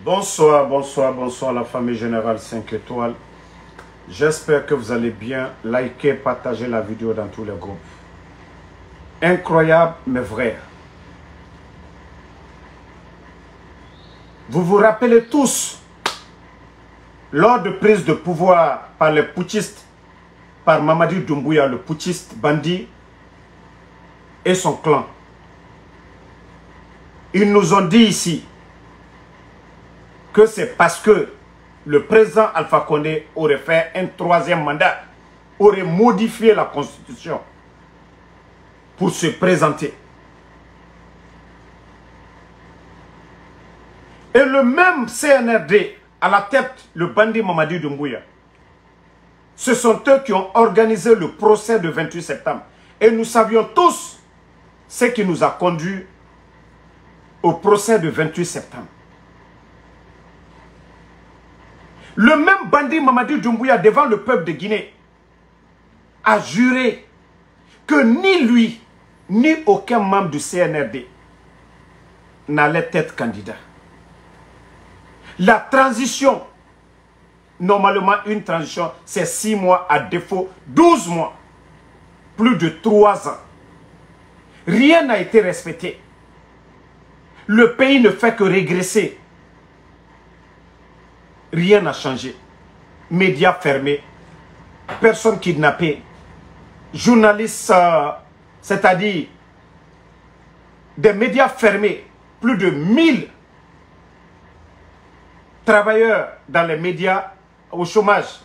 Bonsoir, bonsoir, bonsoir la famille Générale 5 étoiles. J'espère que vous allez bien. Likez, partagez la vidéo dans tous les groupes. Incroyable mais vrai. Vous vous rappelez tous, lors de prise de pouvoir par les putschistes, par Mamadi Doumbouya, le putschiste bandit et son clan. Ils nous ont dit ici que c'est parce que le président Alpha Condé aurait fait un troisième mandat, aurait modifié la constitution pour se présenter. Et le même CNRD, à la tête, le bandit Mamadi Doumbouya, ce sont eux qui ont organisé le procès de 28 septembre. Et nous savions tous ce qui nous a conduit au procès de 28 septembre. Le même bandit Mamadi Doumbouya, devant le peuple de Guinée, a juré que ni lui, ni aucun membre du CNRD n'allait être candidat. La transition, normalement une transition, c'est 6 mois, à défaut 12 mois. Plus de 3 ans. Rien n'a été respecté. Le pays ne fait que régresser. Rien n'a changé. Médias fermés, personnes kidnappées, journalistes, c'est-à-dire des médias fermés, plus de 1000 travailleurs dans les médias au chômage.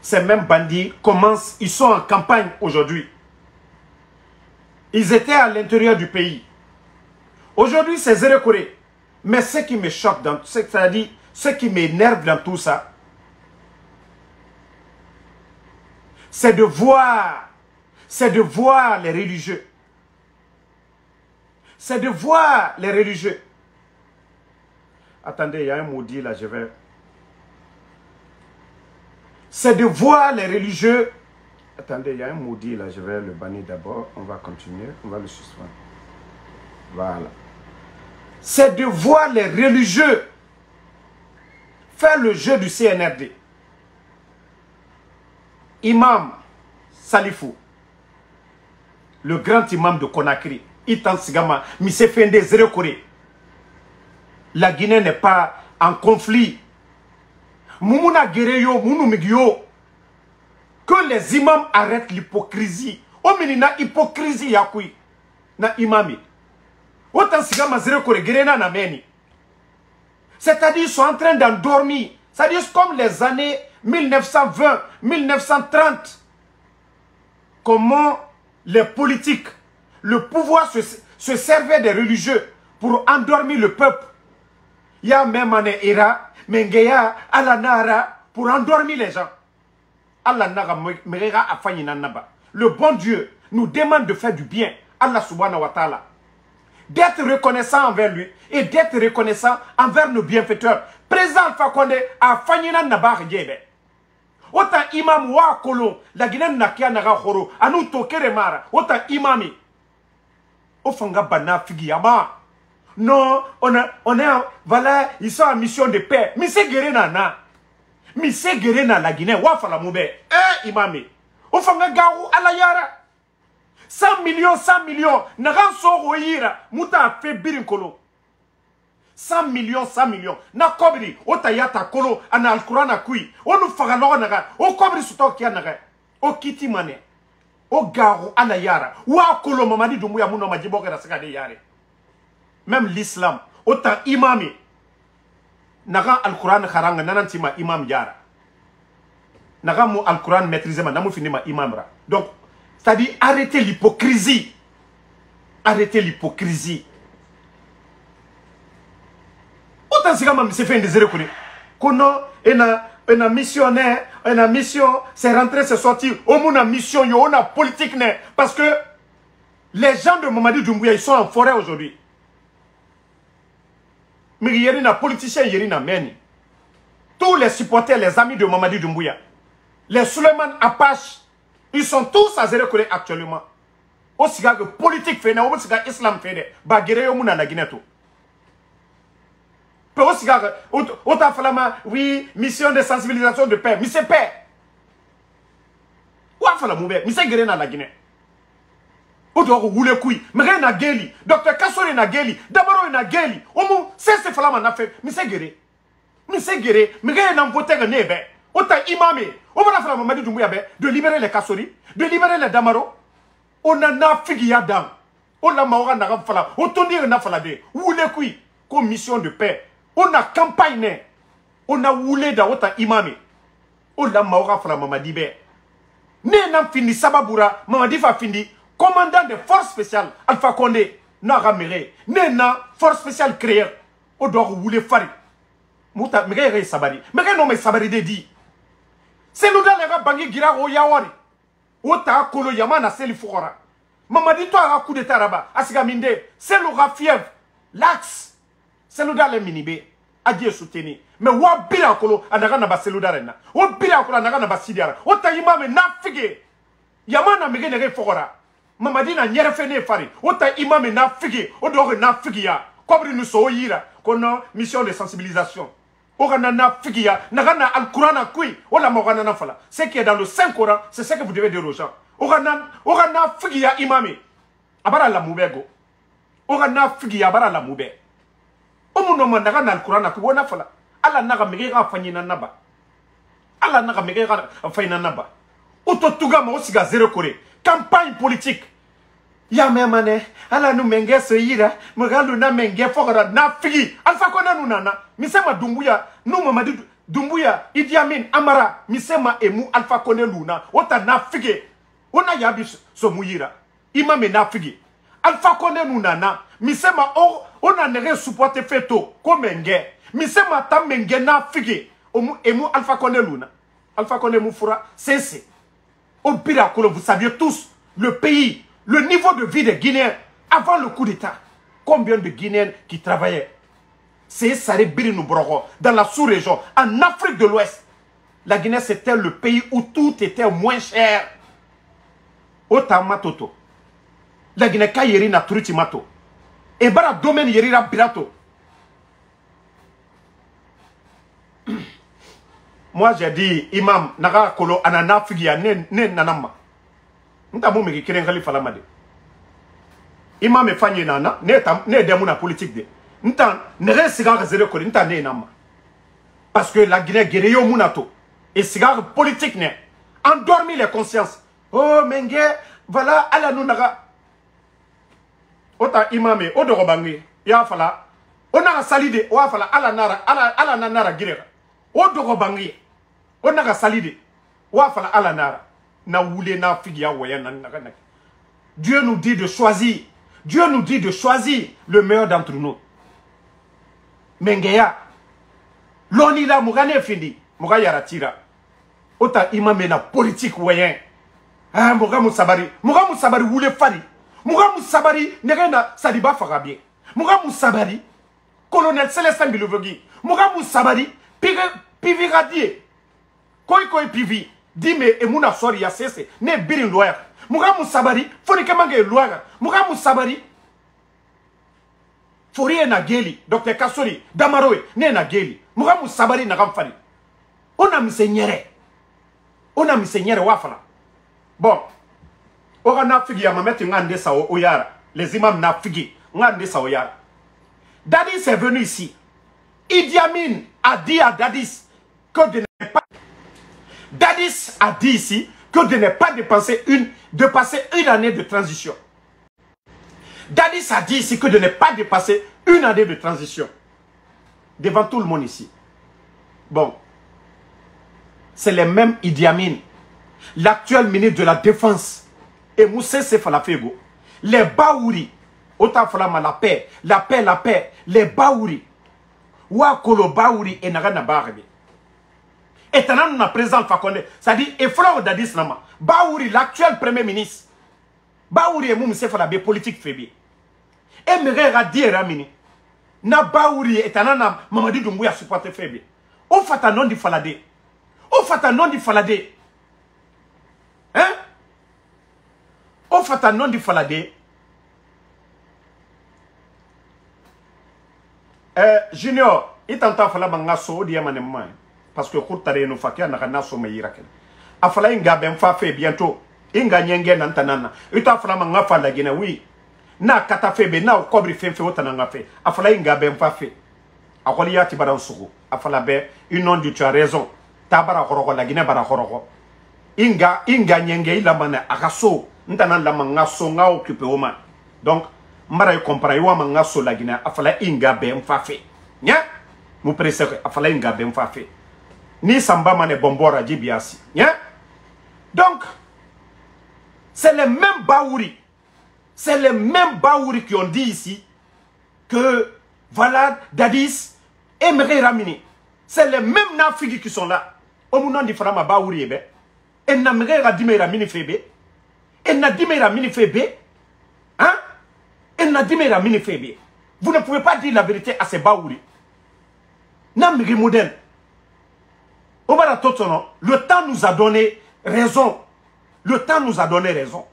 Ces mêmes bandits commencent, ils sont en campagne aujourd'hui. Ils étaient à l'intérieur du pays. Aujourd'hui, c'est Zéro Corée. Mais ce qui me choque, c'est-à-dire ce qui m'énerve dans tout ça, c'est de voir les religieux. C'est de voir les religieux. Attendez, il y a un maudit là, je vais... C'est de voir les religieux... Attendez, il y a un maudit là, je vais le bannir d'abord. On va continuer, on va le suspendre. Voilà. C'est de voir les religieux faire le jeu du CNRD. Imam Salifou, le grand imam de Conakry, Itan Sigama, Mise Fende Zéro Corée. La Guinée n'est pas en conflit. Moumouna Guéreyo, Mounou Migyo. Que les imams arrêtent l'hypocrisie. O menina hypocrisie yakoui. Na imami. Autant Sigama Zéro Corée, Guérena na meni. C'est-à-dire ils sont en train d'endormir. C'est-à-dire comme les années 1920, 1930. Comment les politiques, le pouvoir se servait des religieux pour endormir le peuple. Il y a même en Ira, Mengeya, Alanara, pour endormir les gens. Le bon Dieu nous demande de faire du bien. Allah subhanahu wa ta'ala. D'être reconnaissant envers lui et d'être reconnaissant envers nos bienfaiteurs. Président Alpha Condé a Fanyina Nabar Yebe. Autant imam wa kolon, la Guinée n'a qu'à naga horo, à nous toquer les maras, autant imami. Au fanga bana figiyama. Non, on est, voilà, ils sont en mission de paix. Mise Guérena na. Mise Guérena la Guinée, wa fala moube. Imami. Au fanga gaou ala yara. 100 millions. Nagan so royira, muta fait birinkolo. 100 millions. Na kobri, o tayata kolo, ana alkurana kui. O nu fagalo naga, o kobri suto kia naga. O kiti mane. O garo ala yara. Wa kolo Mamadi Doumbouya muno majiboke na saka de yare. Même l'islam, autant imami. Naga alkuran kharanga nanantima imam yara. Naga mo alkuran maîtriser ma namu finima imamra. Donc, c'est-à-dire arrêtez l'hypocrisie. Arrêtez l'hypocrisie. Autant si comme c'est fait des zéro connu. Kono une missionnaire, une mission, c'est rentré, c'est sorti. Au moins une mission, il y a une politique. Parce que les gens de Mamadi Doumbouya, ils sont en forêt aujourd'hui. Mais il y a une politicien, il y a une mène. Tous les supporters, les amis de Mamadi Doumbouya, les Suleiman Apache, ils sont tous à Zéro Corée actuellement. Aussi que politique fait, aussi que islam fait, bah guerre au monde na Guinée tout. Pero siga ota falama oui, mission de sensibilisation de paix. Mais c'est paix. Wa fala moube, mais c'est guerre na la Guinée. Odo ko wule kui, mais na geli, docteur Kassori na geli, Damaro na geli. Omo, c'est falama na fait, mais c'est guerre. Mais c'est guerre, mais na voter ne be. Ota imamé, on va faire Mamadi Doumbouya de libérer les Kassori, de libérer les Damaro. On a na figi ya dam. On a maora na fala, on tondir na fala de. Wule kui, comme mission de paix. On a campagne, on a woulé da ota imamé. On a maora fala Mamadi be. Ne n'a fini Sababura, Mamadi fa fini, commandant de forces spéciales, Alpha Condé, n'a raméré. Ne n'a force spéciale créée. On doit rouler fari. Mouta, mais sabari. Mais non, mais sabari de dit. C'est nous dans les gars bangi gira o yawari. Ota kolo yamana seli fukora. Mamadi to a coup de taraba. Asiga minde. C'est le rafièv. L'axe. C'est nous dans les minibé. Adie soutenu. Mais wa bila kolo anaga na ba seluda rena. O bila kolo anaga na ba sidiara. Ota imame na fige. Yamana mege nege fukora. Mamadi na nyere fene fari. Ota imame na fige. O do na fige ya. Kobri nous so yira. Kono mission de sensibilisation. Oranana figia, nagana al-Qur'an kui, ola morana fala. Ce qui est dans le Saint-Coran, c'est ce que vous devez dire aux gens. Orana figia imami. Abara la moubego. Orana figia abara la moube. Omuno nagana al-Qur'an kui, wona fala. Ala naga mega fanyina naba. Ala naga mega fanyina naba. Ototuga mo siga zéro kore. Campagne politique. Ya memane, ala nu menge so yira, magalu na menge fogara na figi. Alfa kona nu nana, misema Doumbouya, nu Mamadi Doumbouya, Idi Amin, Amara, misema emu Alfa kone luna, ota na figi. Ona yabi so muyira. Imame na figi. Alfa kone nu nana, misema ona nere supporte feto, ko menge. Misema ta menge na figi. Emu Alfa kone luna. Alfa kone mufura, c'est. Au pire, vous saviez tous, le pays. Le niveau de vie des Guinéens, avant le coup d'État, combien de Guinéens qui travaillaient? C'est Saré Birinoubrogo, dans la sous-région, en Afrique de l'Ouest. La Guinée, c'était le pays où tout était moins cher. Otamatoto. La Guinée, Kayeri na Trutimato. Et bara domaine Yerira Birato. Moi, j'ai dit, Imam, Naga Kolo, Anana Figia, ne Nanama. Nta mo meki keren khalifa la made imam fanye nana ne demu na politique de nta ne re sigar zere ko nta ne nama parce que la Guinée guerre munato et sigar politique ne endormi les consciences. Oh menge voilà ala nous naga ota imame odoro bangi ya fala onaka salide wa fala ala nara guerre odoro bangi onaka salide wa fala ala nara. Dieu nous dit de choisir. Dieu nous dit de choisir le meilleur d'entre nous. Mengeya. L'onila mougane fini. Mouga yaratira. Ota imame na politique wayen. Ah, Mouga Moussabari. Mouga Moussabari woule fari. Mouga Moussabari negena saliba farabie. Mouga Moussabari. Colonel Célestin Bilouvegui. Mouga Moussabari. Piviradie. Koi pivi. Dime et mouna sori ya sese ne birin loya muga musabari foni kemange loya muga musabari fori na geli docteur Kassori Damaroe ne na geli muga musabari na gamfari ona misenyere wafala bon ora na figi ya mameti ngande sa o yara les imams na figi ngande sa o yara. Dadis est venu ici. Idi Amin a dit à Dadis que de ne pas Dadis a dit ici que de ne pas passer une année de transition. Dadis a dit ici que de ne pas dépasser une année de transition. Devant tout le monde ici. Bon. C'est les mêmes Idi Amin. L'actuel ministre de la Défense. Et Moussé Sefalafego. Les Baouri. Otafalama la paix. La paix. Les Baouri. Wakolo Baouri et Nagana Barbe. Et on a président Fakonde, c'est-à-dire, et Flore Dadis Nama, Baouri, l'actuel premier ministre, Baouri et Moussé Falabé, politique faible. Et Merera Ramini, na Baouri et Tanana, Mamadi Doumbouya supporté faible. On fait un nom du Falade. Hein? On fait un nom du Falade. Junior, il t'entend fala bangaso di amane mai parce que courtare no fakia na kana so mayira ken afala inga ben fa fait bientôt inga nyenge nantanana ita fala mangafa la gina oui na kata febe na kobri fenfe otana ngafe afala inga ben fa fait akoli ya ti baran sugu afala be une dit tu as raison tabara khorogo la gina bara khorogo inga nyenge ila mana akaso ntana la mangaso nga occupé o man donc mbara comprendre wa mangaso la gina afala inga ben fa fait nya mu presse afala inga ben fa fait ni samba mane bombora jibiasi nya donc c'est les mêmes baouri qui ont dit ici que voilà Dadis aimerait Ramini. C'est les mêmes nafigi qui sont là. Au moment du frama baouri ebe. Et n'aimerait Radime Ramini febe. Et n'adime Ramini febe. Hein? Et n'adime Ramini febe. Vous ne pouvez pas dire la vérité à ces baouri. N'amiri modèle. Le temps nous a donné raison. Le temps nous a donné raison.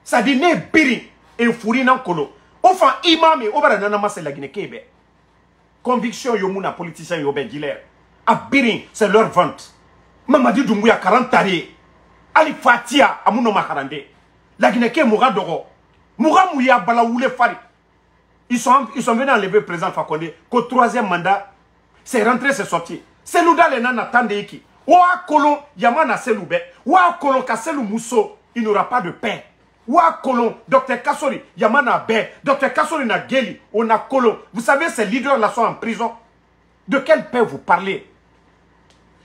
Ça dit, ne biri et fouri nan kolo. Enfin, imam et obara nanama c'est la Guinée Kébé. Conviction yomuna politicien yobé giler. A biri, c'est leur vente. Mamadi Doumbouya 40 tari. Ali Fatia, amuno makarande. La Guinée Kébé moura doro. Moura mouya balaoule fari. Ils sont venus enlever le président Fakonde. Qu'au troisième mandat, c'est rentré, c'est sorti. C'est l'ouda les nana tandeki. Ouah kolon, yamana seloube. Ouah kolon kaselu mousso, il n'aura pas de paix. Ouah kolon, Dr Kassori, yamana be. Dr Kassori na geli, on a kolon. Vous savez, ces leaders-là sont en prison. De quelle paix vous parlez?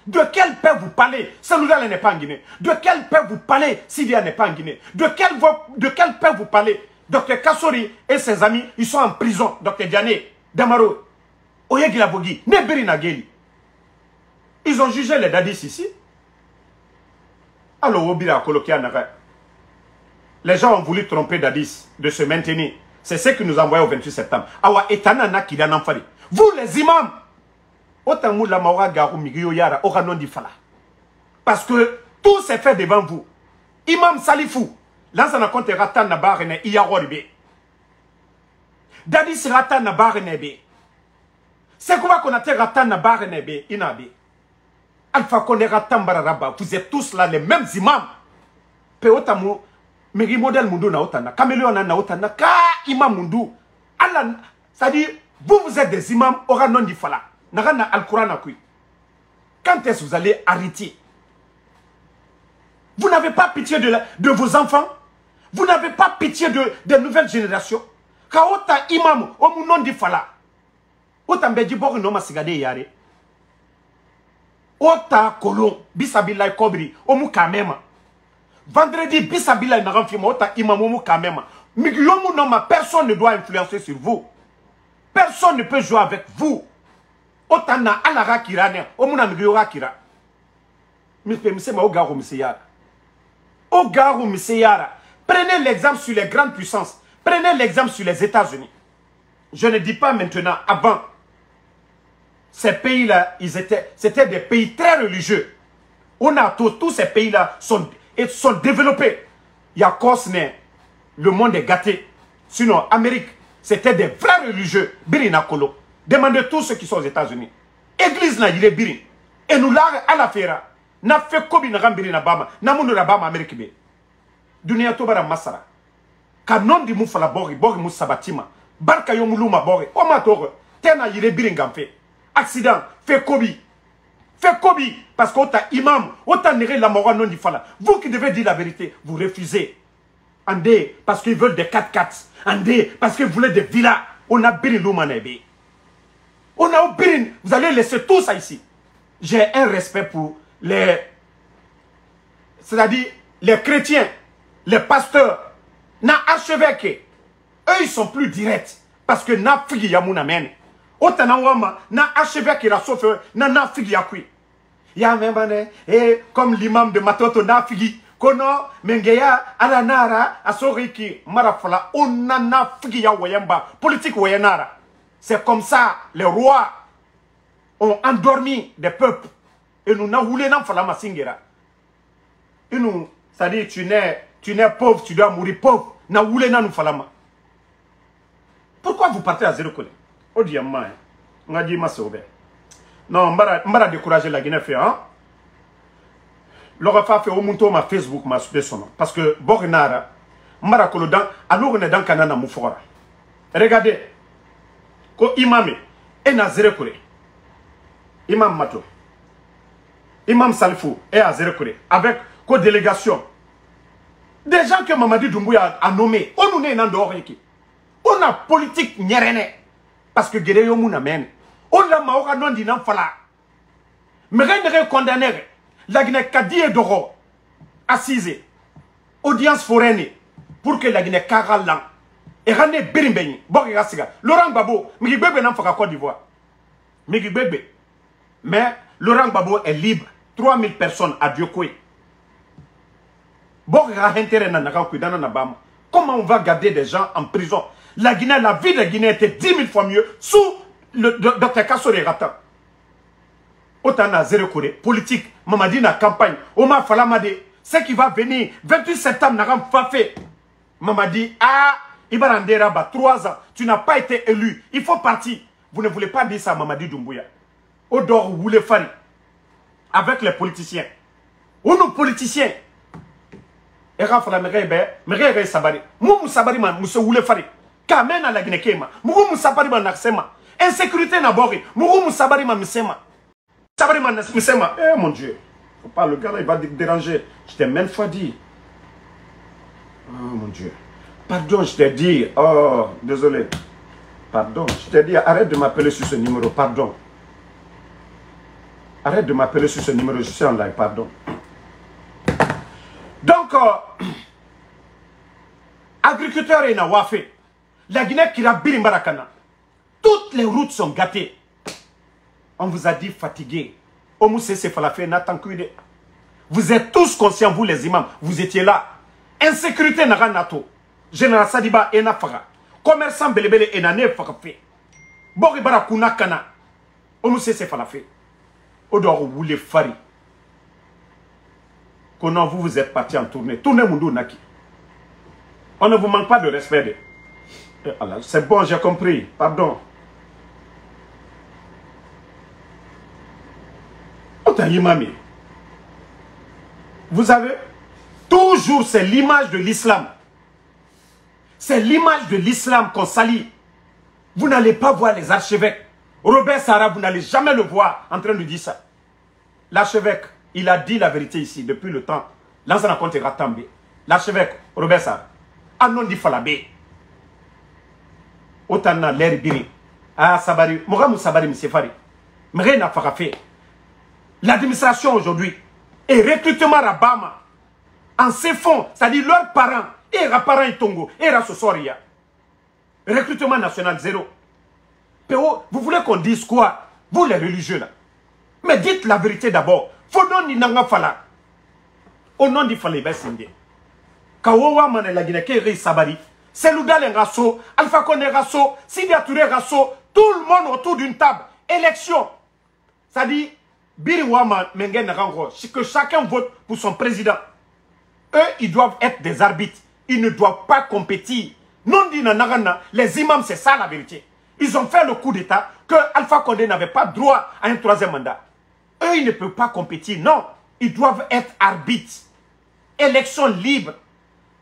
De quelle paix vous parlez? Selouda n'est pas en Guinée. De quelle paix vous parlez? Sidia n'est pas en Guinée. De quelle paix vous parlez? Dr Kassori et ses amis, ils sont en prison. Dr Diane, Damaro, Oyegilavogi, Neberi Nageli. Ils ont jugé les dadis ici. Alors, Obira Kolokia Nara. Les gens ont voulu tromper Dadis de se maintenir. C'est ce que nous envoyons au 28 septembre. Awa etana na kida namfari. Vous les imams. Autant la maura garou migio yara oranon di fala. Parce que tout s'est fait devant vous. Imam Salifou. Lansa na compte ratan na barene iyaroribe. Dadis ratan na barene be. C'est quoi qu'on a été ratan na barene be inabe. Alpha Condé ratan bararaba. Vous êtes tous là les mêmes imams. Pe otamu. Mais modèle mundu na otana, caméléon na otana, ka imam mundu. Allah, c'est-à-dire, vous êtes des imams, aura non di fala. Nagana al-Quran a kui. Quand est-ce que vous allez arrêter? Vous n'avez pas pitié de vos enfants? Vous n'avez pas pitié des nouvelles générations? Ka ota imam, omu non di fala. Ota mbeji bori no masigade yare. Ota kolon, bisabila kobri, omu kamema. Vendredi, bisabila n'a rien fait, imamoumou quand même. Migiyomu non, personne ne doit influencer sur vous. Personne ne peut jouer avec vous. Otana alara kirane, omuna migiyora kira. Misema ogaru miseyara. Ogaru miseyara. Prenez l'exemple sur les grandes puissances. Prenez l'exemple sur les États-Unis. Je ne dis pas maintenant, avant. Ces pays-là, c'était des pays très religieux. On a tous ces pays-là sont développés. Il y a Cosne, le monde est gâté. Sinon, Amérique, c'était des vrais religieux. Birina Kolo. Demandez tous ceux qui sont aux États-Unis. Église, là, il est Birin. Et nous, là, à la fera. N'a fait Kobi na Birina Bama. N'a mon Rabama Amérique. Dunia Tobara Masara. Kanon di Moufala Bori, Bori Moussabatima. Barka Yomuluma Bori. Omatore. Tena, il est Birin Gamfe. Accident. Fait Kobi. Fait Kobi, parce qu'on t'a imam, on t'a néré la mort non du fala. Vous qui devez dire la vérité, vous refusez. Andé, parce qu'ils veulent des 4x4. Andé, parce qu'ils voulaient des villas. On a Birin Loumanebe. On a Birin. Vous allez laisser tout ça ici. J'ai un respect pour les... C'est-à-dire, les chrétiens, les pasteurs. Na archevêque. Eux, ils sont plus directs. Parce que na figi yamouna men. Otana wama na archevêque la sauf na figi yakui. Ya membane et comme l'imam de Matoto na figi kono mengeya ala nara asoriki marafala onana figi ya wayamba politique wayanara. C'est comme ça les rois ont endormi des peuples et nous na roulé nan fala masingera. Et nous ça dit tu n'es pauvre, tu dois mourir pauvre. Na roulé nan nous falama. Pourquoi vous partez à zéro collègue? Odiamma, on a dit ma sauvé. Non, on va décourager la Guinée. Hein? L'Europe a fait au monto ma Facebook, ma son. Parce que Borinara, Mara Kolodan, alors on est dans Canada Moufora. Regardez, ko imam et Nazire Kure, Imam Mato, Imam Salifou et Azere Kure, avec ko délégation. Des gens que Mamadi Doumbouya a nommé, on nous est dans dehors. On a politique nyerene. Parce que Guédé Yomouna mène. On a Maora non dit non fala. Mais rien ne condamné. La Guinée Kadi et Doro. Assise. Audience foraine. Pour que la Guinée Karalan. Et Rane Berimbeni. Bon, Laurent Gbagbo. Migi Bebe n'en fera Côte d'Ivoire. Migi Bebe. Mais Laurent Gbagbo est libre. 3000 personnes à Diokoué. Bon, comment on va garder des gens en prison? La Guinée, la vie de la Guinée était 10 000 fois mieux sous le Dr Kassori Rata. Autant à zéro Corée, politique, Mamadi na campagne, Omar Falamade, ce qui va venir, 28 septembre, n'a pas fait. Mamadi, ah, Ibarande Rabat, 3 ans, tu n'as pas été élu, il faut partir. Vous ne voulez pas dire ça, Mamadi Doumbouya. Odor, vous voulez faire avec les politiciens. Ou nos politiciens. Et Rafa, mais Sabari. Mou Sabari, Moussa voulait faire. Kamen à la Guinée Kema. Mou Sabari, Naksema. Insécurité Nabori. Mou Sabari, Misema. Sabari, Misema. Eh mon Dieu. Faut pas, le gars là, il va déranger. Je t'ai même fois dit. Oh mon Dieu. Pardon, je t'ai dit. Oh, désolé. Pardon, je t'ai dit, arrête de m'appeler sur ce numéro. Pardon. Arrête de m'appeler sur ce numéro. Je suis en live. Pardon. Donc, agriculteurs et Nawafé, la Guinée qui a Birimbarakana, toutes les routes sont gâtées. On vous a dit fatigué. Vous êtes tous conscients, vous les imams, vous étiez là. Insécurité n'a nato. Général Sadiba et Nafara. Commerçant Belebele et Nane Fakafé. Boribara Kunakana. Omousse Falafé. Odor ou les Fari. Comment vous êtes parti en tournée. Tournez Moundou Naki. On ne vous manque pas de respect. C'est bon, j'ai compris. Pardon. Vous avez toujours, c'est l'image de l'islam. C'est l'image de l'islam qu'on salit. Vous n'allez pas voir les archevêques. Robert Sarah, vous n'allez jamais le voir en train de dire ça. L'archevêque, il a dit la vérité ici depuis le temps. L'ancien compte Ratambe. L'archevêque, Robert Sarah. Anon di Falabé. Otana l'air biri. Ah, Sabari. Moramou Sabari, M. Fari. Mais rien n'a pas fait. L'administration aujourd'hui et recrutement à Bama en ces fonds, c'est-à-dire leurs parents, et leurs parents Tongo, et Rassosoria. Recrutement national zéro. Péo, vous voulez qu'on dise quoi? Vous les religieux là. Mais dites la vérité d'abord. Fodon ni nanga fala. Au nom du Falé Bessinde. Kawowa mane la Guinée Kéré Sabari. Selouda les Rasso, Alpha Condé Rasso, Sidia Touré Rasso, tout le monde autour d'une table. Élection. C'est-à-dire, Biriwama Mengen Rango, que chacun vote pour son président. Eux, ils doivent être des arbitres. Ils ne doivent pas compétir. Non dit Nanagana, les imams, c'est ça la vérité. Ils ont fait le coup d'État que Alpha Condé n'avait pas droit à un 3e mandat. Eux, ils ne peuvent pas compétir. Non, ils doivent être arbitres. Élection libre,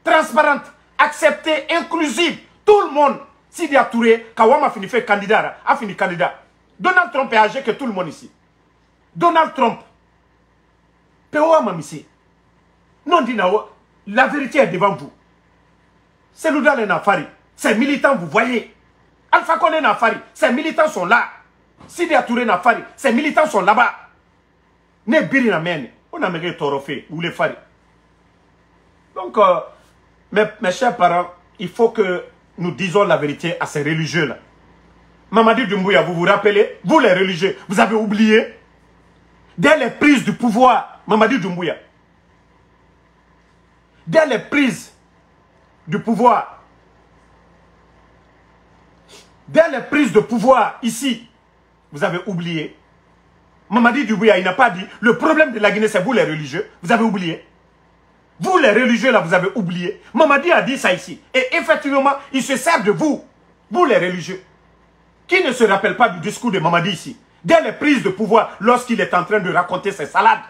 transparente, acceptée, inclusive. Tout le monde. Sidia Touré, Kawama a fini fait candidat, a fini candidat. Donald Trump est âgé que tout le monde ici. Donald Trump. Péoua Mamisi. Non, Dinao, la vérité est devant vous. C'est Loudal et Nafari. Ces militants, vous voyez. Alpha Condé Nafari. Ces militants sont là. Sidia Touré Nafari. Ces militants sont là-bas. Ne biri na mène. On a mérité Torofé ou les Fari. Donc, mes chers parents, il faut que nous disons la vérité à ces religieux-là. Mamadi Doumbouya, vous vous rappelez? Vous les religieux, vous avez oublié? Dès les prises du pouvoir, Mamadi Doumbouya. Dès les prises du pouvoir. Dès les prises de pouvoir ici, vous avez oublié. Mamadi Doumbouya, il n'a pas dit, le problème de la Guinée, c'est vous les religieux. Vous avez oublié. Vous les religieux, là, vous avez oublié. Mamadi a dit ça ici. Et effectivement, il se sert de vous. Vous les religieux. Qui ne se rappelle pas du discours de Mamadi ici? dès les prises de pouvoir, lorsqu'il est en train de raconter ses salades.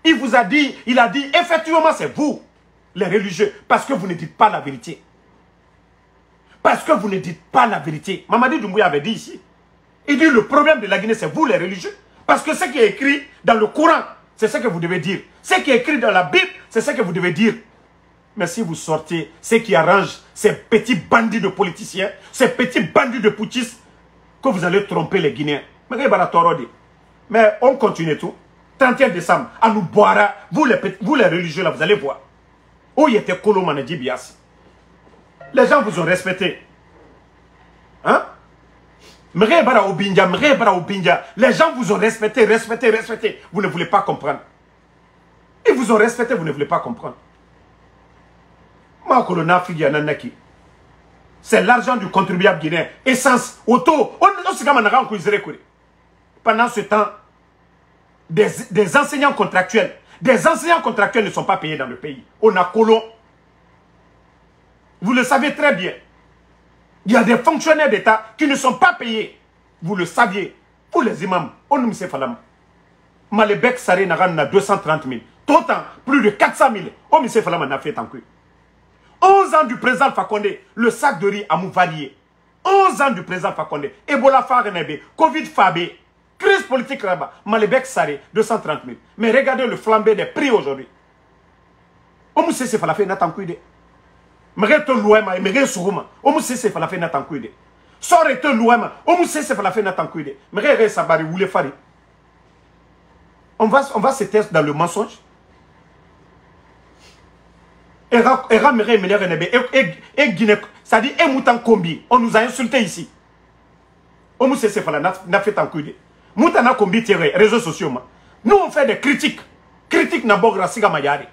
Il vous a dit, il a dit, effectivement, c'est vous, les religieux, parce que vous ne dites pas la vérité. Parce que vous ne dites pas la vérité. Mamadi Doumbouya avait dit ici. Il dit, le problème de la Guinée, c'est vous, les religieux. Parce que ce qui est écrit dans le Coran, c'est ce que vous devez dire. Ce qui est écrit dans la Bible, c'est ce que vous devez dire. Mais si vous sortez, ce qui arrange ces petits bandits de politiciens, ces petits bandits de putschistes, que vous allez tromper les Guinéens. Mais on continue tout. 31 décembre, à nous boire. Vous les religieux, là, vous allez voir. Où il était Kolo Manadji Biassi. Les gens vous ont respecté. Hein? Les gens vous ont respecté. Vous ne voulez pas comprendre. Ils vous ont respecté, vous ne voulez pas comprendre. C'est l'argent du contribuable guinéen. Essence, auto. Pendant ce temps, des enseignants contractuels. Des enseignants contractuels ne sont pas payés dans le pays. On a colon. Vous le savez très bien. Il y a des fonctionnaires d'État qui ne sont pas payés. Vous le saviez. Vous les imams, on nous sait falam. Malebek Saré n'a 230 000. Autant, plus de 400 000. On nous sait falam n'a fait tant que. 11 ans du président Fakonde, le sac de riz a varié. 11 ans du président Fakonde. Ebola Farenebe, Covid Fabé, crise politique là-bas. Malebek Saré, 230 000. Mais regardez le flambé des prix aujourd'hui. On nous sait c'est falafé n'a tant que. Mais te louema, mais souruma. On sait c'est falafé n'a tant cuide. Sort te louema. On sait c'est falafé n'a tant cuide. Mais sabari ou les fari. On va se tester dans le mensonge. C'est-à-dire, on nous a insulté ici. On sait c'est falafé n'a fait tant cuide. Moutana combi tiré, réseaux sociaux. Nous on fait des critiques. Critiques n'a pas grâce à Mayari.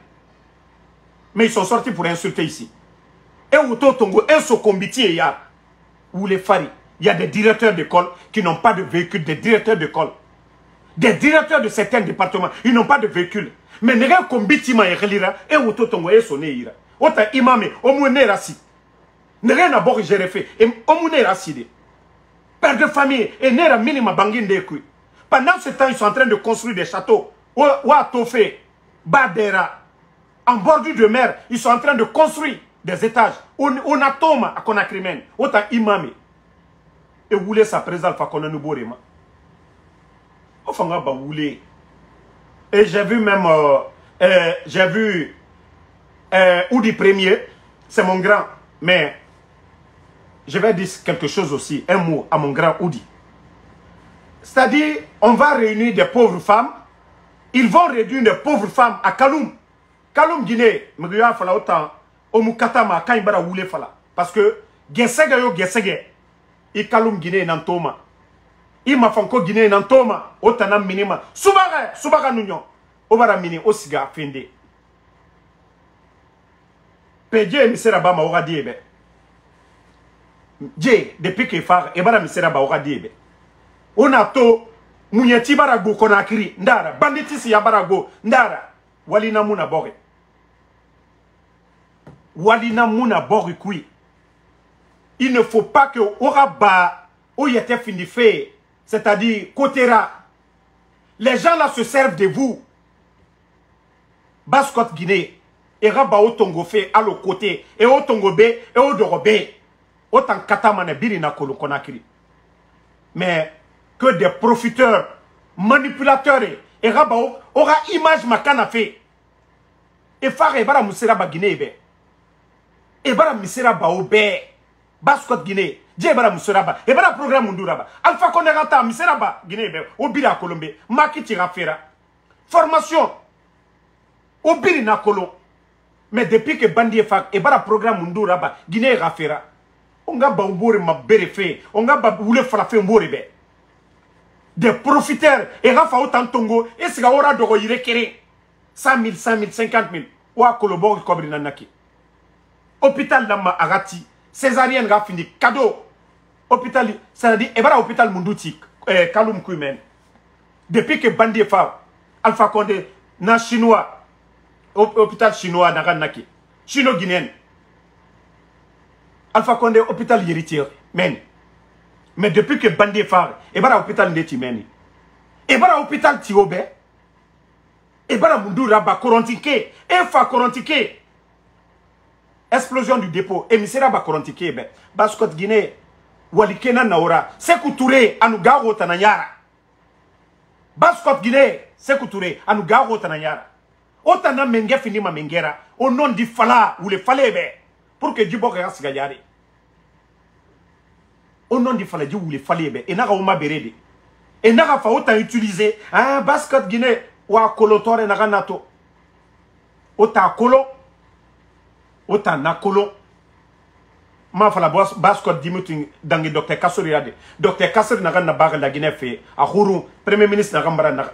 Mais ils sont sortis pour insulter ici. Et autour Tongo, et ce combitier, il y a, ou les faris, il y a des directeurs d'école qui n'ont pas de véhicule, des directeurs d'école, des directeurs de certains départements, ils n'ont pas de véhicule. Mais n'est pas combitier, et autour Tongo, et sonné, ira. Autant imamé, au moins rassi. N'est rien à bord, j'ai fait, et au moins rassi. Père de famille, et n'est pas minimum bangin de couilles. Pendant ce temps, ils sont en train de construire des châteaux. Ou à Tofé, Badera, en bordure de mer, ils sont en train de construire des étages. On a Toma à Conakry, autant imamé. Et vous voulez sa présence, qu'on a nous borema. Enfin, on va rouler. Et j'ai vu même, Oudi Premier, c'est mon grand, mais je vais dire quelque chose aussi, un mot à mon grand Oudi. C'est-à-dire, on va réunir des pauvres femmes, ils vont réduire des pauvres femmes à Kaloum. Kaloum Guinée, mais il y a autant. Omukatama quand il bara wule fala parce que gesege i kalum Guinée nantoma i mafanko Guinée nantoma otana minima subaga nunyo obara mini osiga fende peje misera ba ma ora diebe je depuis que far e bara misera ba ora diebe ona to munyeti bara go Conakry ndara banditisi ya bara go ndara walina muna bore Walina Mouna Borikui. Il ne faut pas que Oraba, où il était fini fait, c'est-à-dire Kotera, les gens là se servent de vous. Baskot Guinée, et Raba au Tongo fait à l'autre côté, et au Tongo B, et au Dorobé, autant Katamane Birina Kolo Konakri. Mais que des profiteurs, manipulateurs, et Raba aura image Makana fait. Et Faré Bara Moussera Guinée, et bara misera ba obe Baskot Guinée je bara misera ba e bara programme Munduraba Alpha Condé rata misera ba Guinée be obira Colombie makiti rafera formation obiri na Colo mais depuis que bandie fak e bara programme Munduraba Guinée rafera on ga ba mbore ma berefe on ga ba wule fala fe mbore be des profiteurs et rafa autant tongo et siga ora dogo yire kere 100 000 50 000 wa Colobo kobri nanaki. Hôpital Lama Arati, césarienne a fini, cadeau. Hôpital, c'est-à-dire, et voilà, hôpital Mundouti, Kaloum Koumen. Depuis que Bandie Fa, Alpha Condé, na chinois, hôpital chinois, na Ranaki, chino-guinéen. Alpha Condé, hôpital héritier, men. Mais depuis que Bandie Fa, et voilà, hôpital Ndeti, men. Et bara hôpital Tiobe. Et bara Mundura ba Korontike. Et fa Korontike. Explosion du dépôt. Et misera ba Korontike. Baskot Guinée. Walikena Naora. Sekou Touré. Anugaro Tananyara. Baskot Guinée. Sekou Touré. Anugaro Tananyara. Otana menge fini ma mengera. Au nom du fala. Ou le falebe. Pour que Djibo reste gagare. Au nom du fala. Ou le falebe. Et naga uma berede. Et naga fa autant utiliser. Hein, Baskot Guinée. Wa kolotore naga nato. Ota kolo. Ota na kolo. Ma fala Baskot dimuting dangi Dr. Kassori yade. Dr. Kassori naga na baga la Guinée fait. A Hourou. Premier ministre naga mbara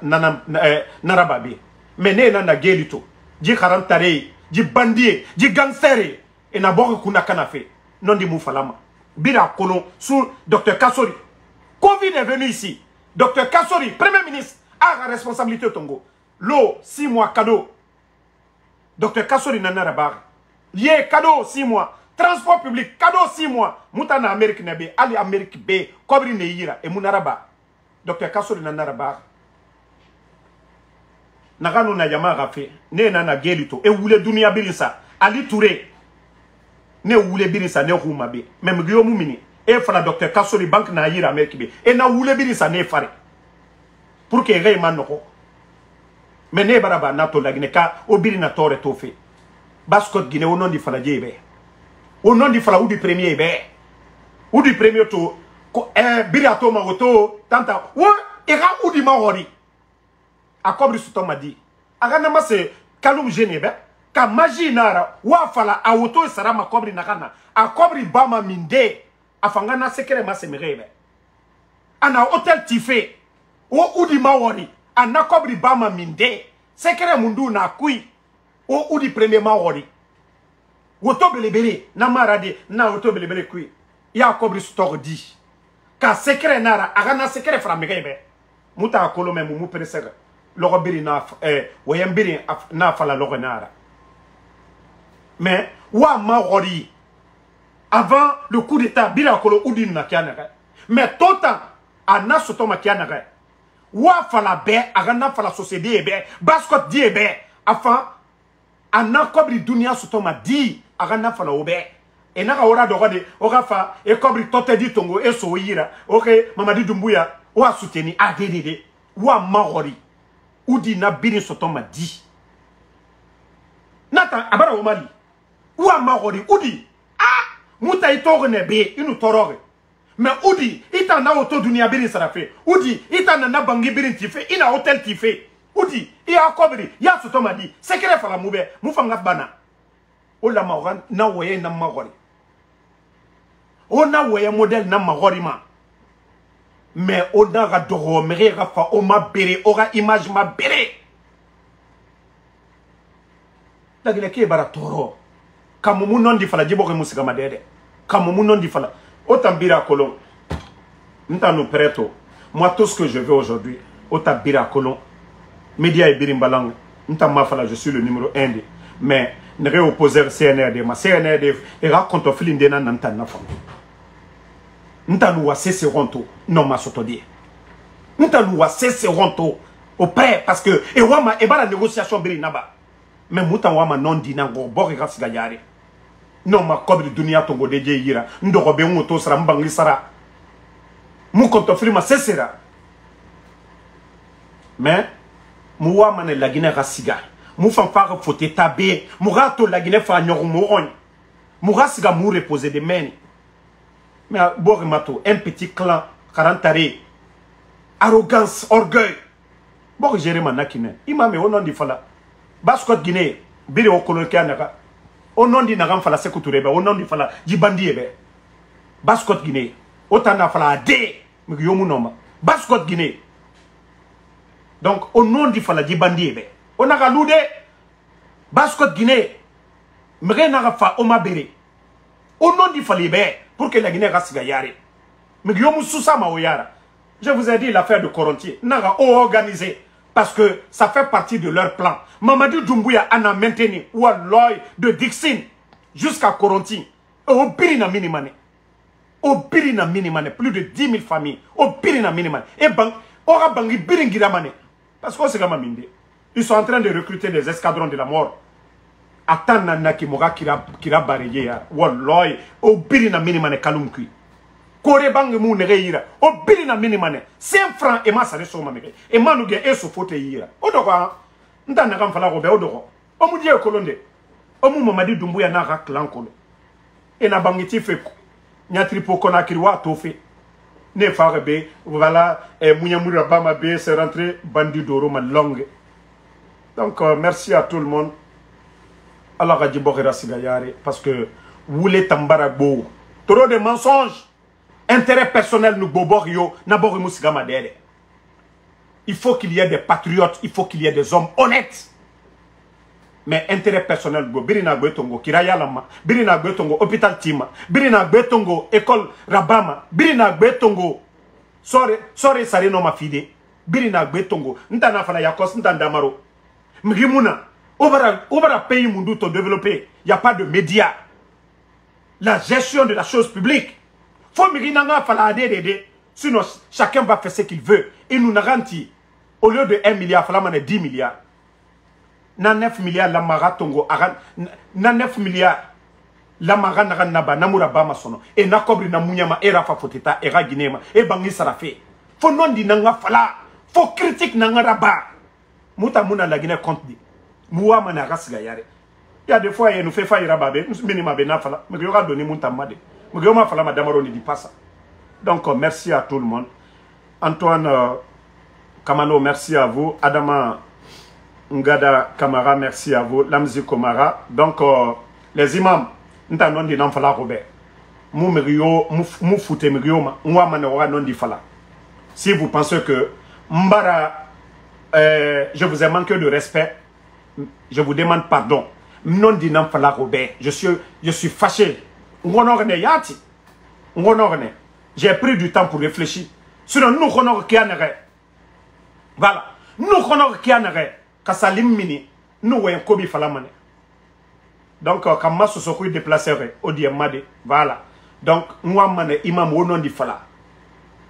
narababi. Mais ne na gelito. Ji karantare. Ji bandie. Ji gangster. Et na boga kuna kana fait. Non di moufalama. Bira kolon sur Dr. Kassori. Covid est venu ici. Dr. Kassori, Premier ministre, a la responsabilité au Tongo. L'eau, 6 mois, cadeau. Dr. Kassori nana rabar. Lié, cadeau, 6 mois. Transport public, cadeau, 6 mois. Moutana Amérique Nebe, Ali Amérique B, Kobri Neira, et Mounaraba. Dr. Kassori nana rabar. Nagano na yama rafe, ne nana gelito, et woule dunia birisa, Ali Touré. Ne woule birisa, ne roumabe. Même Guillaume Mini. Et fala Dr. Kassori banque na yira Amérique B. Et na woule birisa ne fare. Pour que rey manoko. Mais ne baraba nato la Guinée ka obiri na tore tofe. Baskot Guinée au nom du fala djebe. Au nom du fala ou du premier be. Ou du premier to biri ato ma auto tanta ou ira ou di mahori. A kobri suto ma di. Aga na se kalum genebe ka magie nara wa fala a auto sara ma kobri nakana. A kobri bama minde afangana sekere ma se merebe. Ana hotel tifé. O udi mawori anakobri bama minde sekere mundu na kui o udi premier mawori woto belebele na marade na woto belebele kui ya kobri store di ka sekere nara agana sekere framegebe muta akolo memu mu presere logo biri na woyembiri na fala logo nara mais wa mawori avant le coup d'état bila akolo udi na kianaga mais tota ana sotoma kianaga wa fala be agana fala société be Baskot di be afin ana kobri dunia sutoma di agana fala obe e na ka ora dogo de o ka fa e kobri tote di tongo e so yira okay Mamadi Doumbouya wa souteni adede wa mahori udi na biri sutoma di nata abara o mali wa mahori udi muta itoro ne be inu torore. Mais Oudi, il t'en a auto dunia biri sarafe. Oudi, il t'en a bangi biri tifé, il a hôtel tifé. Oudi, il a kobri, il a soto madi. C'est que les fala moube, moufanga bana. O la maouran, na woye na magori. O na woye modèle na magori ma. Mais on a radoro, mere rafa, o ma bere, ora image ma bere. Dagile ki bara toro. Kamumu non di fala, jibo ke musika madede. Kamumu non di fala. Autant bira colon, nous nous prêtons. Moi, tout ce que je veux aujourd'hui, autant bira colon, média et birimbalang, nous mafala, je suis le numéro 1. Mais, ne réopposer CNRD, ma CNRD, et raconte au film de Nantan Nafam. Nous nous cesserons tout, non, ma sotodie. Nous nous cesserons tout, au prêt, parce que, et wama, et la négociation birinaba. Mais moutan wama non dinan, go, borika sigayare. Non ma kobri dunia tongo de yira ndoko be ngoto sara mbangi sara mu konto filma sesera mais mu wa mane la Guinée rasiga mu fanfare fote tabe mu rato la Guinée fa nyoru mu on mu rasiga mu reposer de men mais borimato un petit clan 40 arrêts arrogance orgueil bok gérer manakine imame onon di fala Baskot Guinée biri o kolonkianaka au nom di nagam fala Sekou Touré be au nom di fala Djibandi be Baskot Guinée otana fala de mi yomu noma Baskot Guinée donc au nom di fala Djibandi be onaka lude Baskot Guinée mre naga fa oma bere au nom di fali be pour que la Guinée rasiga yare mi yomu susama o yara. Je vous ai dit l'affaire de Koronti naga organisé parce que ça fait partie de leur plan. Mamadi Doumbouya en a maintenu ou à l'œil de Dixon jusqu'à Koronti. Au Birina Minimane. Au Birina Minimane. Plus de 10 000 familles. Au Birina Minimane. Et ben, Ora bangi biringira mane. Parce que c'est comme minde. Ils sont en train de recruter des escadrons de la mort. Attends nana ki moga kira bareye ya. Wallahi o birina minimane kalumki. Kore bangi mu nege yira. O birina minimane 5 francs et ma sare so mameke. Et manuge e so fote yira. O dokwa ndana kam fala robe o doko. O mu die kolonde. O mu Mamadi Doumbouya na ra clan kono. Et na bangiti fe Nyatripo Konakiri wa tofe. Ne farebe voilà Munyamura Bama be c'est rentré bandit d'oro ma longue. Donc merci à tout le monde. Allah a dit parce que vous voulez tambarabo. Trop de mensonges. Intérêt personnel nous boborio n'abord musigama dele. Il faut qu'il y ait des patriotes, il faut qu'il y ait des hommes honnêtes. Mais intérêt personnel go birina gbetongo kiraya lama, birina gbetongo hôpital Tima, birina gbetongo école Rabama, birina gbetongo sore sare no mafide, birina gbetongo ntana fala yakos ntandamaro. Mgimuna obara pays mundu to développer, il y a pas de médias. La gestion de la chose publique. Faut mirinanga fala adede, sinon chacun va faire ce qu'il veut. Et nous n'aranti au lieu de 1 milliard fala mané 10 milliards. Na 9 milliards la maratongo na 9 milliards la marana naba namura bama sono et na kobri na munyama era fa foteta era ginema e bangi sarafe fo non di nanga fala fo critique nanga raba muta muna la Guinée compte di muwa mana rasga yare ya des fois nous fait faillir rababe minima be na fala me yoga donner munta made me yoma fala madame Roni di passa. Donc merci à tout le monde. Antoine Kamano, merci à vous. Adama Ngada Kamara, merci à vous. Lamzi Komara. Donc, les imams, nous avons dit non fala Robert. Mou foute migrioma. Mwa manora non di fala. Si vous pensez que Mbara, je vous ai manqué de respect, je vous demande pardon. Non di non fala Robert. Je suis fâché. J'ai pris du temps pour réfléchir. Sinon, nous connaissons qui en est. Voilà. Nous connaissons qui en est. Kassalim mini, nous voyons Kobi Falamane. Donc, quand ma sosoku déplacerait, au diamade, voilà. Donc, moi, mane imam au nom du Fala.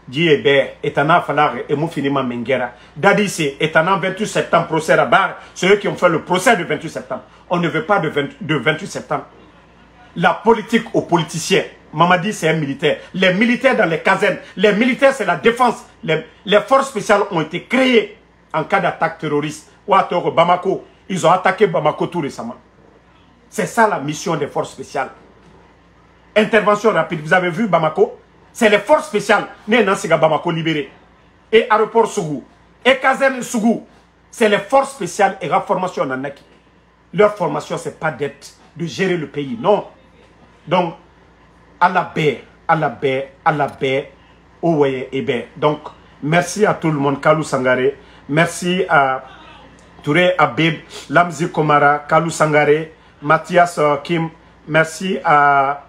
Diebe, etana falare, et mou finima mengera. Dadi, c'est etana 28 septembre, procès à barre. Ceux qui ont fait le procès du 28 septembre. On ne veut pas de 28 septembre. La politique aux politiciens. Mamadi, c'est un militaire. Les militaires dans les casernes. Les militaires, c'est la défense. Les forces spéciales ont été créées en cas d'attaque terroriste. Bamako, ils ont attaqué Bamako tout récemment. C'est ça la mission des forces spéciales. Intervention rapide. Vous avez vu Bamako? C'est les forces spéciales. Bamako libéré. Et aéroport Sougou. Et caserne Sougou. C'est les forces spéciales et la formation en Anaki. Leur formation, c'est pas d'être, de gérer le pays. Non. Donc, à la baie, Owaye et baie. Donc, merci à tout le monde. Kalou Sangare. Merci à Touré Abib, Lamzi Komara, Kalou Sangare, Mathias Kim. Merci à